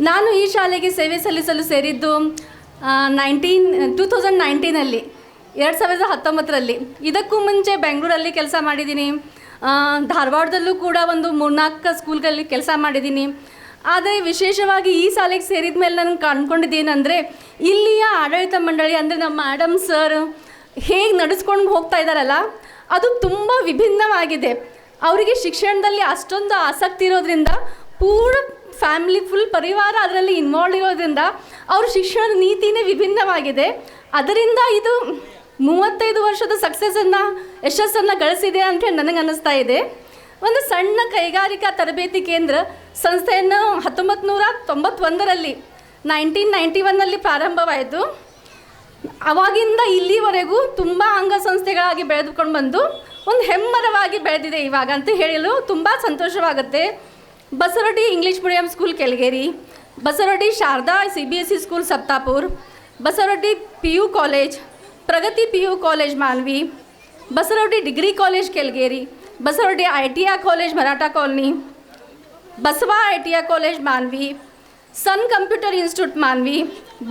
ನಾನು ಈ ಶಾಲೆಗೆ ಸೇವೆ ಸಲ್ಲಿಸಲು ಸೇರಿದ್ದು 2019 2019ರಲ್ಲಿ. ಇದಕ್ಕೂ ಮುಂಚೆ ಬೆಂಗಳೂರಲ್ಲಿ ಕೆಲಸ ಮಾಡಿದ್ದೀನಿ, ಧಾರವಾಡದಲ್ಲೂ ಕೂಡ ಒಂದು 3-4 ಸ್ಕೂಲ್ಗಳಲ್ಲಿ ಕೆಲಸ ಮಾಡಿದ್ದೀನಿ. ಆದರೆ ವಿಶೇಷವಾಗಿ ಈ ಶಾಲೆಗೆ ಸೇರಿದ ಮೇಲೆ ನನಗೆ ಕಂಡುಕೊಂಡಿದ್ದೇನೆಂದರೆ, ಇಲ್ಲಿಯ ಆಡಳಿತ ಮಂಡಳಿ ಅಂದರೆ ನಮ್ಮ ಮೇಡಮ್ ಸರ್ ಹೇಗೆ ನಡೆಸ್ಕೊಂಡು ಹೋಗ್ತಾ ಇದ್ದಾರಲ್ಲ, ಅದು ತುಂಬ ವಿಭಿನ್ನವಾಗಿದೆ. ಅವರಿಗೆ ಶಿಕ್ಷಣದಲ್ಲಿ ಅಷ್ಟೊಂದು ಆಸಕ್ತಿ ಇರೋದ್ರಿಂದ ಪೂರ್ಣ ಫ್ಯಾಮಿಲಿ ಫುಲ್ ಪರಿವಾರ ಅದರಲ್ಲಿ ಇನ್ವಾಲ್ವ್ ಇರೋದ್ರಿಂದ ಅವ್ರ ಶಿಕ್ಷಣದ ನೀತಿನೇ ವಿಭಿನ್ನವಾಗಿದೆ. ಅದರಿಂದ ಇದು 35 ವರ್ಷದ ಯಶಸ್ಸನ್ನು ಗಳಿಸಿದೆ ಅಂತ ಹೇಳಿ ನನಗೆ ಅನ್ನಿಸ್ತಾ ಇದೆ. ಒಂದು ಸಣ್ಣ ಕೈಗಾರಿಕಾ ತರಬೇತಿ ಕೇಂದ್ರ ಸಂಸ್ಥೆಯನ್ನು 1991ರಲ್ಲಿ 1991ನಲ್ಲಿ ಪ್ರಾರಂಭವಾಯಿತು. ಅವಾಗಿಂದ ಇಲ್ಲಿವರೆಗೂ ತುಂಬ ಅಂಗಸಂಸ್ಥೆಗಳಾಗಿ ಬೆಳೆದುಕೊಂಡು ಬಂದು ಒಂದು ಹೆಮ್ಮರವಾಗಿ ಬೆಳೆದಿದೆ ಇವಾಗ ಅಂತ ಹೇಳಲು ತುಂಬ ಸಂತೋಷವಾಗುತ್ತೆ. Basavaradi English medium school Kelageri, Basavaradi Sharada CBSE school Saptapur, Basavaradi PU college, Pragati PU college Manvi, Basavaradi degree college Kelageri, Basavaradi ITI college Maratha colony, Basava ITI college Manvi, sun computer institute Manvi,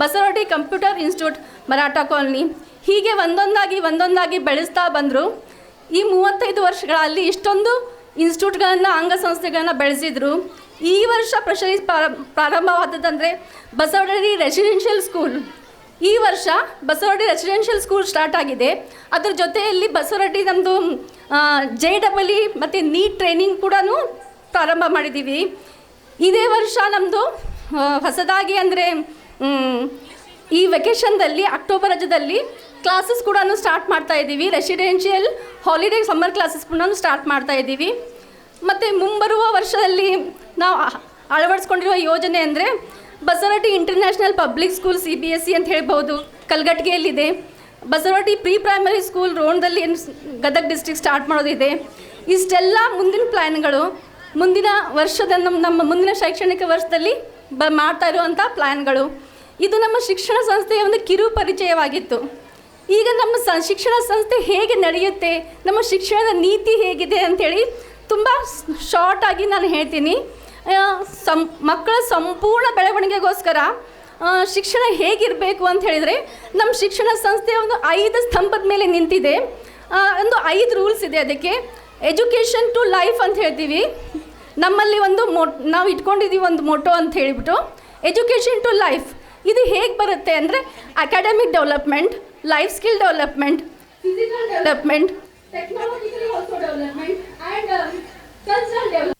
Basavaradi computer institute Maratha colony. ಹೀಗೆ ಒಂದೊಂದಾಗಿ ಬೆಳೆಸ್ತಾ ಬಂದರು. ಈ 35 ವರ್ಷಗಳಲ್ಲಿ ಇಷ್ಟೊಂದು ಇನ್ಸ್ಟಿಟ್ಯೂಟ್ಗಳನ್ನು ಅಂಗಸಂಸ್ಥೆಗಳನ್ನು ಬೆಳೆಸಿದರು. ಈ ವರ್ಷ ಪ್ರಾರಂಭವಾದದ್ದಂದರೆ ಬಸವರಡಿ ರೆಸಿಡೆನ್ಷಿಯಲ್ ಸ್ಕೂಲ್. ಈ ವರ್ಷ ಬಸವರಡಿ ರೆಸಿಡೆನ್ಷಿಯಲ್ ಸ್ಕೂಲ್ ಸ್ಟಾರ್ಟ್ ಆಗಿದೆ. ಅದ್ರ ಜೊತೆಯಲ್ಲಿ ಬಸವರಡಿ ನಮ್ಮದು JEE ಮತ್ತು ನೀಟ್ ಟ್ರೈನಿಂಗ್ ಕೂಡ ಪ್ರಾರಂಭ ಮಾಡಿದ್ದೀವಿ. ಇದೇ ವರ್ಷ ನಮ್ಮದು ಹೊಸದಾಗಿ ಅಂದರೆ ಈ ವೆಕೇಷನ್ದಲ್ಲಿ ಅಕ್ಟೋಬರ್ ರಜದಲ್ಲಿ ಕ್ಲಾಸಸ್ ಕೂಡ ಸ್ಟಾರ್ಟ್ ಮಾಡ್ತಾ ಇದ್ದೀವಿ. ರೆಸಿಡೆನ್ಷಿಯಲ್ ಹಾಲಿಡೇ ಸಮ್ಮರ್ ಕ್ಲಾಸಸ್ ಕೂಡ ಸ್ಟಾರ್ಟ್ ಮಾಡ್ತಾ ಇದ್ದೀವಿ. ಮತ್ತು ಮುಂಬರುವ ವರ್ಷದಲ್ಲಿ ನಾವು ಅಳವಡಿಸ್ಕೊಂಡಿರುವ ಯೋಜನೆ ಅಂದರೆ Basavaradi international public school CBSE ಅಂತ ಹೇಳ್ಬೋದು, ಕಲ್ಗಟ್ಟಿಗೆಯಲ್ಲಿದೆ. ಬಸವರಡಿ ಪ್ರೀ ಪ್ರೈಮರಿ ಸ್ಕೂಲ್ ರೋಣದಲ್ಲಿ ಗದಗ ಡಿಸ್ಟ್ರಿಕ್ಟ್ ಸ್ಟಾರ್ಟ್ ಮಾಡೋದಿದೆ. ಇಷ್ಟೆಲ್ಲ ಮುಂದಿನ ಪ್ಲ್ಯಾನ್ಗಳು ಮುಂದಿನ ವರ್ಷದ ನಮ್ಮ ಮುಂದಿನ ಶೈಕ್ಷಣಿಕ ವರ್ಷದಲ್ಲಿ ಮಾಡ್ತಾ ಇರುವಂಥ ಪ್ಲ್ಯಾನ್ಗಳು. ಇದು ನಮ್ಮ ಶಿಕ್ಷಣ ಸಂಸ್ಥೆಯ ಒಂದು ಕಿರು ಪರಿಚಯವಾಗಿತ್ತು. ಈಗ ನಮ್ಮ ಶಿಕ್ಷಣ ಸಂಸ್ಥೆ ಹೇಗೆ ನಡೆಯುತ್ತೆ, ನಮ್ಮ ಶಿಕ್ಷಣದ ನೀತಿ ಹೇಗಿದೆ ಅಂಥೇಳಿ ತುಂಬ ಶಾರ್ಟಾಗಿ ನಾನು ಹೇಳ್ತೀನಿ. ಮಕ್ಕಳ ಸಂಪೂರ್ಣ ಬೆಳವಣಿಗೆಗೋಸ್ಕರ ಶಿಕ್ಷಣ ಹೇಗಿರಬೇಕು ಅಂತ ಹೇಳಿದರೆ, ನಮ್ಮ ಶಿಕ್ಷಣ ಸಂಸ್ಥೆ ಒಂದು 5 ಸ್ತಂಭದ ಮೇಲೆ ನಿಂತಿದೆ. ಒಂದು 5 ರೂಲ್ಸ್ ಇದೆ ಅದಕ್ಕೆ. ಎಜುಕೇಷನ್ ಟು ಲೈಫ್ ಅಂತ ಹೇಳ್ತೀವಿ. ನಮ್ಮಲ್ಲಿ ಒಂದು ನಾವು ಇಟ್ಕೊಂಡಿದ್ದೀವಿ ಒಂದು ಮೋಟೋ ಅಂತ ಹೇಳಿಬಿಟ್ಟು, ಎಜುಕೇಷನ್ ಟು ಲೈಫ್. ಇದು ಹೇಗೆ ಬರುತ್ತೆ ಅಂದರೆ academic development, life skill development, physical development, technologically also development and cultural development.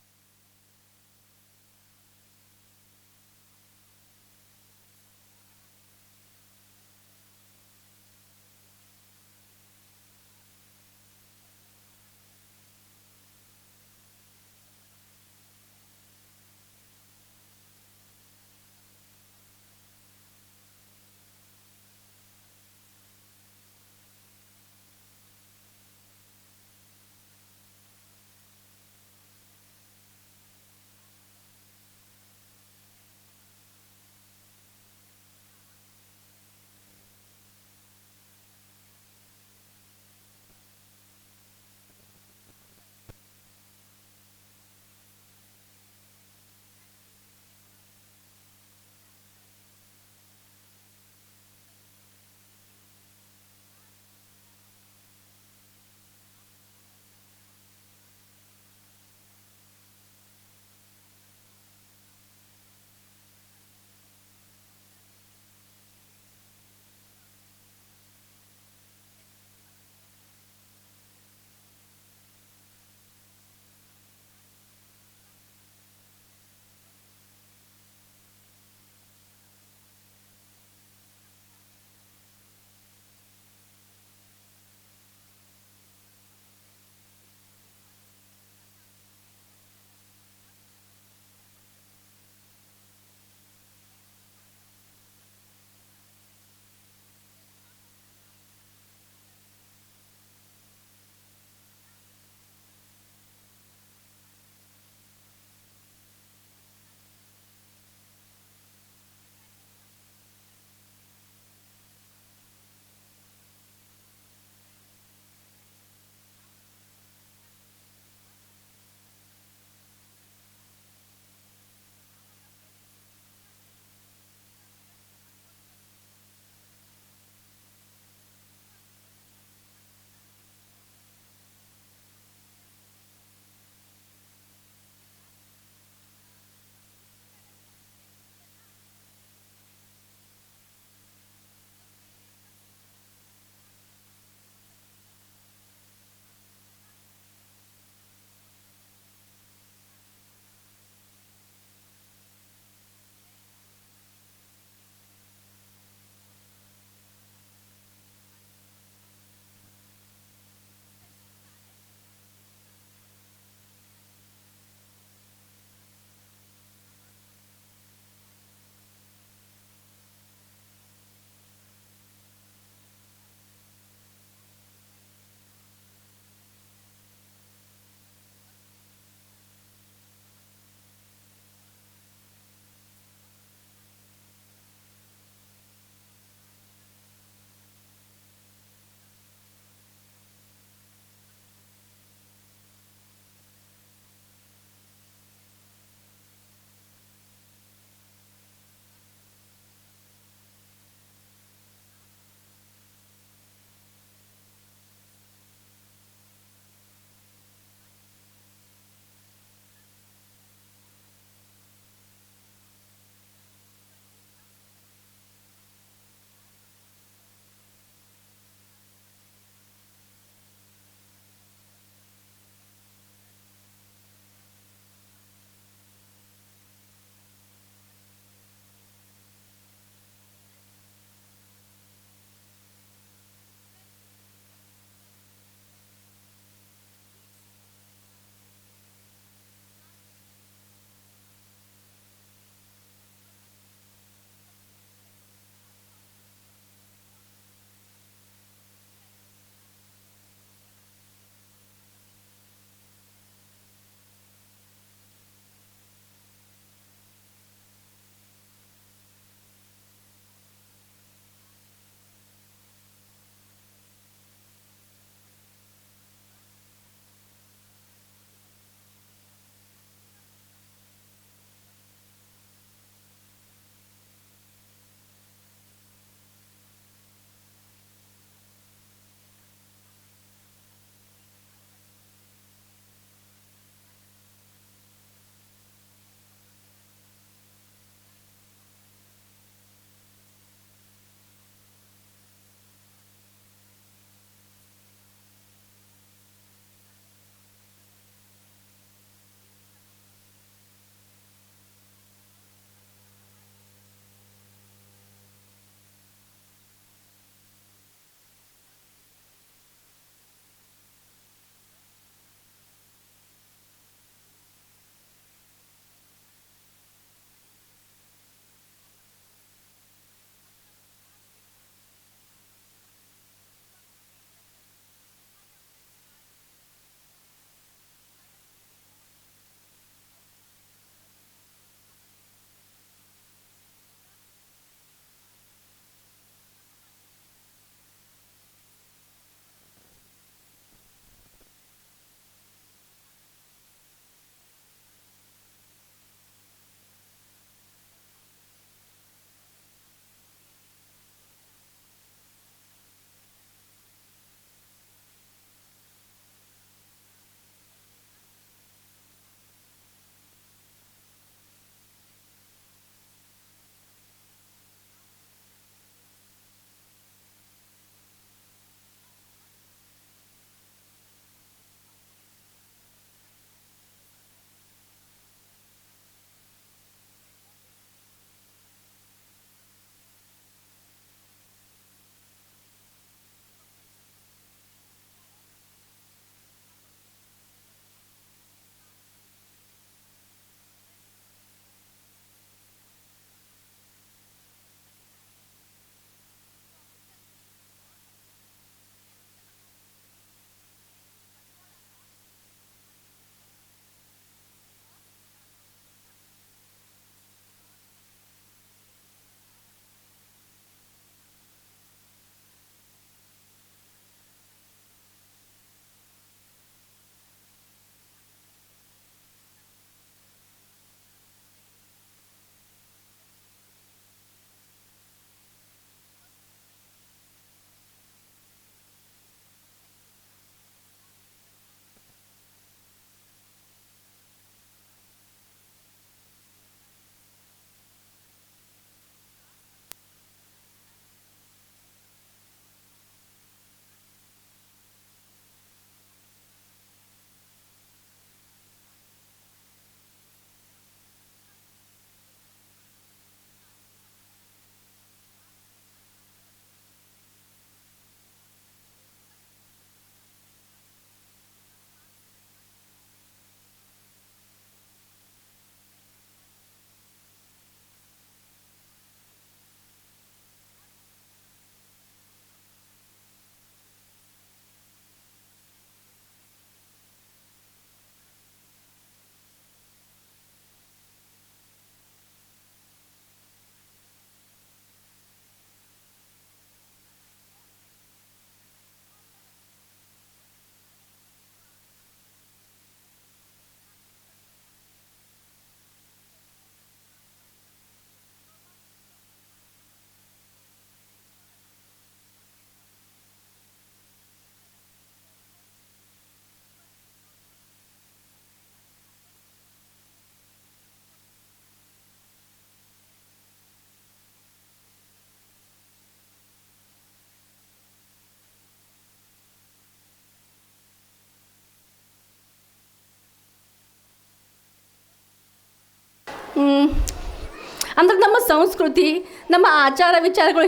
ಅಂದರೆ ನಮ್ಮ ಸಂಸ್ಕೃತಿ, ನಮ್ಮ ಆಚಾರ ವಿಚಾರಗಳು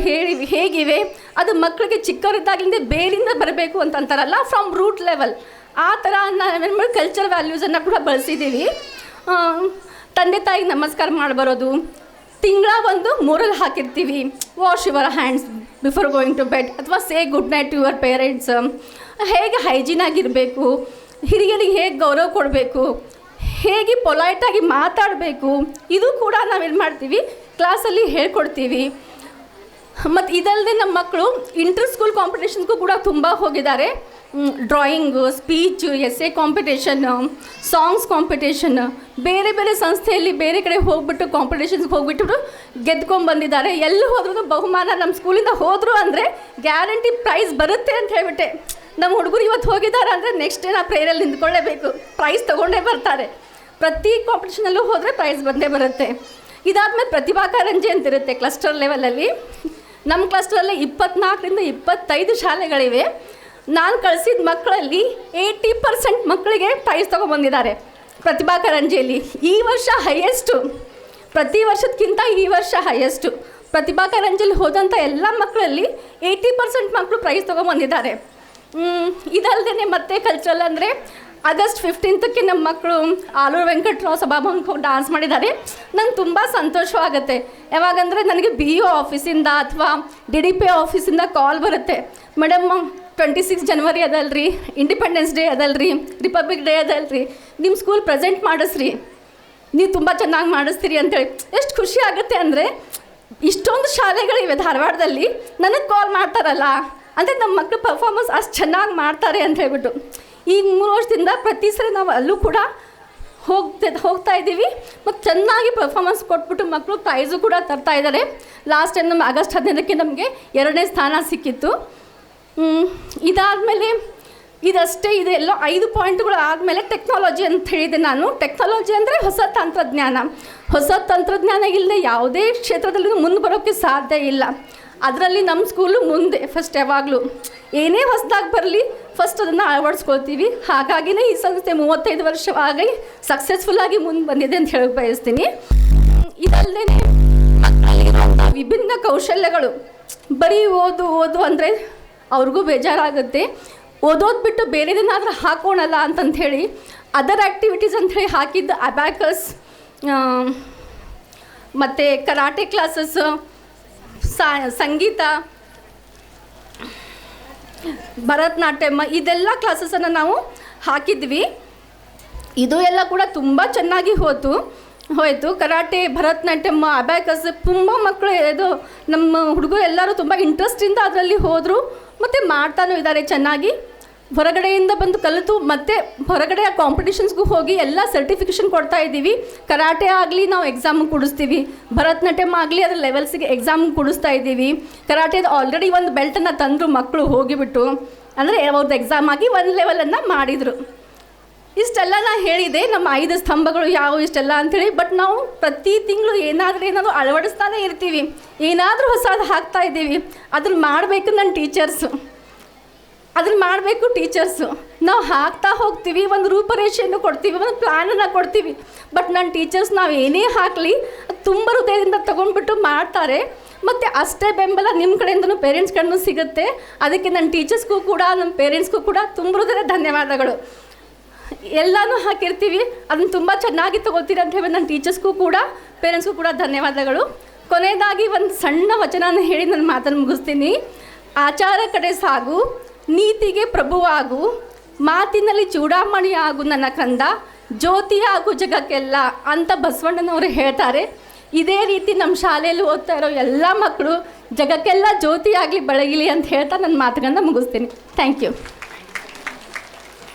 ಹೇಗಿವೆ ಅದು ಮಕ್ಕಳಿಗೆ ಚಿಕ್ಕವರಿದ್ದಾಗಲಿಂದ ಬೇರಿಂದ ಬರಬೇಕು ಅಂತ ಅಂತಾರಲ್ಲ, ಫ್ರಮ್ ರೂಟ್ ಲೆವೆಲ್ ಆ ಥರ ನಾವೇನು ಮಾಡಿ ಕಲ್ಚರ್ ವ್ಯಾಲ್ಯೂಸನ್ನು ಕೂಡ ಬಳಸಿದ್ದೀವಿ. ತಂದೆ ತಾಯಿಗೆ ನಮಸ್ಕಾರ ಮಾಡಿ ಬರೋದು, ತಿಂಗಳ ಒಂದು ಮೂರಲ್ಲಿ ಹಾಕಿರ್ತೀವಿ, wash your hands before going to bed, ಅಥವಾ say good night to your parents, ಹೇಗೆ ಹೈಜೀನ್ ಆಗಿರಬೇಕು, ಹಿರಿಯರಿಗೆ ಹೇಗೆ ಗೌರವ ಕೊಡಬೇಕು, ಹೇಗೆ ಪೊಲೈಟಾಗಿ ಮಾತಾಡಬೇಕು, ಇದು ಕೂಡ ನಾವೇನು ಮಾಡ್ತೀವಿ ಕ್ಲಾಸಲ್ಲಿ ಹೇಳ್ಕೊಡ್ತೀವಿ. ಮತ್ತು ಇದಲ್ಲದೆ ನಮ್ಮ ಮಕ್ಕಳು ಇಂಟರ್ ಸ್ಕೂಲ್ ಕಾಂಪಿಟೇಷನ್ಗೂ ಕೂಡ ತುಂಬ ಹೋಗಿದ್ದಾರೆ. Drawing, speech, essay competition, songs competition, ಬೇರೆ ಬೇರೆ ಸಂಸ್ಥೆಯಲ್ಲಿ ಬೇರೆ ಕಡೆ ಹೋಗ್ಬಿಟ್ಟು ಕಾಂಪಿಟೇಷನ್ಸ್ಗೆ ಹೋಗ್ಬಿಟ್ಟು ಗೆದ್ಕೊಂಡ್ಬಂದಿದ್ದಾರೆ. ಎಲ್ಲಿ ಹೋದ್ರೂ ಬಹುಮಾನ ನಮ್ಮ ಸ್ಕೂಲಿಂದ ಹೋದರು ಅಂದರೆ ಗ್ಯಾರಂಟಿ ಪ್ರೈಸ್ ಬರುತ್ತೆ ಅಂತ ಹೇಳ್ಬಿಟ್ಟೆ. ನಮ್ಮ ಹುಡುಗರು ಇವತ್ತು ಹೋಗಿದ್ದಾರೆ ಅಂದರೆ ನೆಕ್ಸ್ಟ್ ಡೇ ನಾವು ಪ್ರೇರಲ್ಲಿ ನಿಂತ್ಕೊಳ್ಳೇಬೇಕು, ಪ್ರೈಸ್ ತೊಗೊಂಡೇ ಬರ್ತಾರೆ. ಪ್ರತಿ ಕಾಂಪಿಟೇಷನಲ್ಲೂ ಹೋದರೆ ಪ್ರೈಸ್ ಬಂದೇ ಬರುತ್ತೆ. ಇದಾದಮೇಲೆ ಪ್ರತಿಭಾ ಕಾರಂಜಿ ಅಂತಿರುತ್ತೆ ಕ್ಲಸ್ಟರ್ ಲೆವೆಲಲ್ಲಿ. ನಮ್ಮ ಕ್ಲಸ್ಟರಲ್ಲಿ 24ರಿಂದ 25 ಶಾಲೆಗಳಿವೆ. ನಾನು ಕಳಿಸಿದ ಮಕ್ಕಳಲ್ಲಿ 80% ಮಕ್ಕಳಿಗೆ ಪ್ರೈಸ್ ತೊಗೊಂಬಂದಿದ್ದಾರೆ ಪ್ರತಿಭಾ ಕಾರಂಜಿಯಲ್ಲಿ. ಈ ವರ್ಷ ಹೈಯೆಸ್ಟು, ಪ್ರತಿ ವರ್ಷಕ್ಕಿಂತ ಈ ವರ್ಷ ಹೈಯೆಸ್ಟು. ಪ್ರತಿಭಾ ಕಾರಂಜಿಯಲ್ಲಿ ಹೋದಂಥ ಎಲ್ಲ ಮಕ್ಕಳಲ್ಲಿ 80% ಮಕ್ಕಳು ಪ್ರೈಸ್ ತೊಗೊಂಬಂದಿದ್ದಾರೆ. ಇದಲ್ಲದೆ ಮತ್ತೆ ಕಲ್ಚರಲ್ ಅಂದರೆ ಆಗಸ್ಟ್ 15ಕ್ಕೆ ನಮ್ಮ ಮಕ್ಕಳು ಆಲೂರು ವೆಂಕಟರಾವ್ ಸಭಾಭವನಕ್ಕೆ ಹೋಗಿ ಡಾನ್ಸ್ ಮಾಡಿದ್ದಾರೆ. ನಂಗೆ ತುಂಬ ಸಂತೋಷವಾಗುತ್ತೆ. ಯಾವಾಗಂದರೆ ನನಗೆ BO ಆಫೀಸಿಂದ ಅಥವಾ DDP ಆಫೀಸಿಂದ ಕಾಲ್ ಬರುತ್ತೆ, ಮೇಡಮ್ 26 ಜನವರಿ ಅದಲ್ರಿ, ಇಂಡಿಪೆಂಡೆನ್ಸ್ ಡೇ ಅದಲ್ರಿ, ರಿಪಬ್ಲಿಕ್ ಡೇ ಅದಲ್ರಿ, ನಿಮ್ಮ ಸ್ಕೂಲ್ ಪ್ರೆಸೆಂಟ್ ಮಾಡಿಸ್ರಿ, ನೀವು ತುಂಬ ಚೆನ್ನಾಗಿ ಮಾಡಿಸ್ತೀರಿ ಅಂತೇಳಿ. ಎಷ್ಟು ಖುಷಿ ಆಗುತ್ತೆ ಅಂದರೆ ಇಷ್ಟೊಂದು ಶಾಲೆಗಳಿವೆ ಧಾರವಾಡದಲ್ಲಿ, ನನಗೆ ಕಾಲ್ ಮಾಡ್ತಾರಲ್ಲ ಅಂದರೆ ನಮ್ಮ ಮಕ್ಕಳು ಪರ್ಫಾರ್ಮೆನ್ಸ್ ಅಷ್ಟು ಚೆನ್ನಾಗಿ ಮಾಡ್ತಾರೆ ಅಂತ ಹೇಳ್ಬಿಟ್ಟು. ಈಗ 3 ವರ್ಷದಿಂದ ಪ್ರತಿ ಸರಿ ನಾವು ಅಲ್ಲೂ ಕೂಡ ಹೋಗ್ತಾ ಇದ್ದೀವಿ ಮತ್ತು ಚೆನ್ನಾಗಿ ಪರ್ಫಾರ್ಮೆನ್ಸ್ ಕೊಟ್ಬಿಟ್ಟು ಮಕ್ಕಳು ಪ್ರೈಸು ಕೂಡ ತರ್ತಾ ಇದ್ದಾರೆ. ಲಾಸ್ಟ್ ಟೈಮ್ ನಮ್ಮ ಆಗಸ್ಟ್ 15ಕ್ಕೆ ನಮಗೆ 2ನೇ ಸ್ಥಾನ ಸಿಕ್ಕಿತ್ತು. ಇದಾದಮೇಲೆ ಇದಷ್ಟೇ ಇದೆ, ಎಲ್ಲೋ 5 ಪಾಯಿಂಟ್ಗಳು ಆದಮೇಲೆ ಟೆಕ್ನಾಲಜಿ ಅಂತ ಹೇಳಿದೆ ನಾನು. ಟೆಕ್ನಾಲಜಿ ಅಂದರೆ ಹೊಸ ತಂತ್ರಜ್ಞಾನ ಇಲ್ಲದೆ ಯಾವುದೇ ಕ್ಷೇತ್ರದಲ್ಲಿ ಮುಂದೆ ಬರೋಕ್ಕೆ ಸಾಧ್ಯ ಇಲ್ಲ. ಅದರಲ್ಲಿ ನಮ್ಮ ಸ್ಕೂಲು ಮುಂದೆ ಫಸ್ಟ್. ಯಾವಾಗಲೂ ಏನೇ ಹೊಸದಾಗಿ ಬರಲಿ ಫಸ್ಟ್ ಅದನ್ನು ಅಳವಡಿಸ್ಕೊಳ್ತೀವಿ. ಹಾಗಾಗಿನೇ ಈ ಸಂಸ್ಥೆ 35 ವರ್ಷವಾಗಿ ಸಕ್ಸಸ್ಫುಲ್ಲಾಗಿ ಮುಂದೆ ಬಂದಿದೆ ಅಂತ ಹೇಳಕ್ಕೆ ಬಯಸ್ತೀನಿ. ಇದಲ್ಲದೆ ಮಕ್ಕಳಲ್ಲಿರುವಂಥ ವಿಭಿನ್ನ ಕೌಶಲ್ಯಗಳು, ಬರೀ ಓದು ಅಂದರೆ ಅವ್ರಿಗೂ ಬೇಜಾರಾಗುತ್ತೆ. ಓದೋದು ಬಿಟ್ಟು ಬೇರೆದೇನಾದರೂ ಹಾಕೋಣಲ್ಲ ಅಂತಂಥೇಳಿ ಅದರ್ ಆ್ಯಕ್ಟಿವಿಟೀಸ್ ಅಂಥೇಳಿ ಹಾಕಿದ್ದು ಅಬ್ಯಾಕಸ್ ಮತ್ತು ಕರಾಟೆ ಕ್ಲಾಸಸ್, ಸಂಗೀತ, ಭರತನಾಟ್ಯಮ, ಇದೆಲ್ಲ ಕ್ಲಾಸಸನ್ನು ನಾವು ಹಾಕಿದ್ವಿ. ಇದು ಎಲ್ಲ ಕೂಡ ತುಂಬ ಚೆನ್ನಾಗಿ ಹೋಯಿತು. ಕರಾಟೆ, ಭರತನಾಟ್ಯಮ, ಅಬ್ಯಾಕಸ್ ತುಂಬ ಮಕ್ಕಳು ಇದು ನಮ್ಮ ಹುಡುಗರು ಎಲ್ಲರೂ ತುಂಬ ಇಂಟ್ರೆಸ್ಟಿಂದ ಅದರಲ್ಲಿ ಹೋದರು ಮತ್ತು ಮಾಡ್ತಾನೂ ಇದ್ದಾರೆ ಚೆನ್ನಾಗಿ. ಹೊರಗಡೆಯಿಂದ ಬಂದು ಕಲಿತು ಮತ್ತು ಹೊರಗಡೆ ಕಾಂಪಿಟೇಷನ್ಸ್ಗೂ ಹೋಗಿ ಎಲ್ಲ ಸರ್ಟಿಫಿಕೇಷನ್ ಕೊಡ್ತಾ ಇದ್ದೀವಿ. ಕರಾಟೆ ಆಗಲಿ ನಾವು ಎಕ್ಸಾಮ್ ಕೊಡಿಸ್ತೀವಿ, ಭರತನಾಟ್ಯಂ ಆಗಲಿ ಅದರ ಲೆವೆಲ್ಸಿಗೆ ಎಕ್ಸಾಮ್ ಕೊಡಿಸ್ತಾ ಇದ್ದೀವಿ. ಕರಾಟೆದು ಆಲ್ರೆಡಿ ಒಂದು ಬೆಲ್ಟನ್ನು ತಂದರು ಮಕ್ಕಳು ಹೋಗಿಬಿಟ್ಟು, ಅಂದರೆ ಅವ್ರದ್ದು ಎಕ್ಸಾಮ್ ಆಗಿ 1 ಲೆವೆಲನ್ನು ಮಾಡಿದರು. ಇಷ್ಟೆಲ್ಲ ನಾನು ಹೇಳಿದೆ ನಮ್ಮ 5 ಸ್ತಂಭಗಳು ಯಾವುವು ಇಷ್ಟೆಲ್ಲ ಅಂಥೇಳಿ. ಬಟ್ ನಾವು ಪ್ರತಿ ತಿಂಗಳು ಏನಾದರೂ ಅಳವಡಿಸ್ತಾನೆ ಇರ್ತೀವಿ, ಏನಾದರೂ ಹೊಸದು ಹಾಕ್ತಾ ಇದ್ದೀವಿ. ಅದನ್ನು ಮಾಡಬೇಕು ನನ್ನ ಟೀಚರ್ಸು. ನಾವು ಹಾಕ್ತಾ ಹೋಗ್ತೀವಿ, ಒಂದು ರೂಪರೇಷೆಯನ್ನು ಕೊಡ್ತೀವಿ, ಒಂದು ಪ್ಲ್ಯಾನನ್ನು ಕೊಡ್ತೀವಿ. ಬಟ್ ನನ್ನ ಟೀಚರ್ಸ್ ನಾವು ಏನೇ ಹಾಕಲಿ ತುಂಬ ಹೃದಯದಿಂದ ತೊಗೊಂಡ್ಬಿಟ್ಟು ಮಾಡ್ತಾರೆ. ಮತ್ತು ಅಷ್ಟೇ ಬೆಂಬಲ ನಿಮ್ಮ ಕಡೆಯಿಂದನೂ ಪೇರೆಂಟ್ಸ್ ಕಡೆನೂ ಸಿಗುತ್ತೆ. ಅದಕ್ಕೆ ನನ್ನ ಟೀಚರ್ಸ್ಗೂ ಕೂಡ ನಮ್ಮ ಪೇರೆಂಟ್ಸ್ಗೂ ಕೂಡ ತುಂಬ ಹೃದಯ ಧನ್ಯವಾದಗಳು. ಎಲ್ಲನೂ ಹಾಕಿರ್ತೀವಿ, ಅದನ್ನು ತುಂಬ ಚೆನ್ನಾಗಿ ತೊಗೊಳ್ತೀರಿ ಅಂತ ಹೇಳಿ ನನ್ನ ಟೀಚರ್ಸ್ಗೂ ಕೂಡ ಪೇರೆಂಟ್ಸ್ಗೂ ಕೂಡ ಧನ್ಯವಾದಗಳು. ಕೊನೆಯದಾಗಿ ಒಂದು ಸಣ್ಣ ವಚನನ ಹೇಳಿ ನನ್ನ ಮಾತನ್ನು ಮುಗಿಸ್ತೀನಿ. ಆಚಾರ ಕಡೆ ಸಾಗು, ನೀತಿಗೆ ಪ್ರಭುವಾಗು, ಮಾತಿನಲ್ಲಿ ಚೂಡಾಮಣಿ ಆಗು ನನ್ನ ಕಂದ, ಜ್ಯೋತಿಯಾಗು ಜಗಕ್ಕೆಲ್ಲ ಅಂತ ಬಸವಣ್ಣನವರು ಹೇಳ್ತಾರೆ. ಇದೇ ರೀತಿ ನಮ್ಮ ಶಾಲೆಯಲ್ಲಿ ಓದ್ತಾ ಇರೋ ಎಲ್ಲ ಮಕ್ಕಳು ಜಗಕ್ಕೆಲ್ಲ ಜ್ಯೋತಿಯಾಗಲಿ ಬೆಳಗಲಿ ಅಂತ ಹೇಳ್ತಾ ನನ್ನ ಮಾತುಗಳನ್ನ ಮುಗಿಸ್ತೀನಿ. Thank you.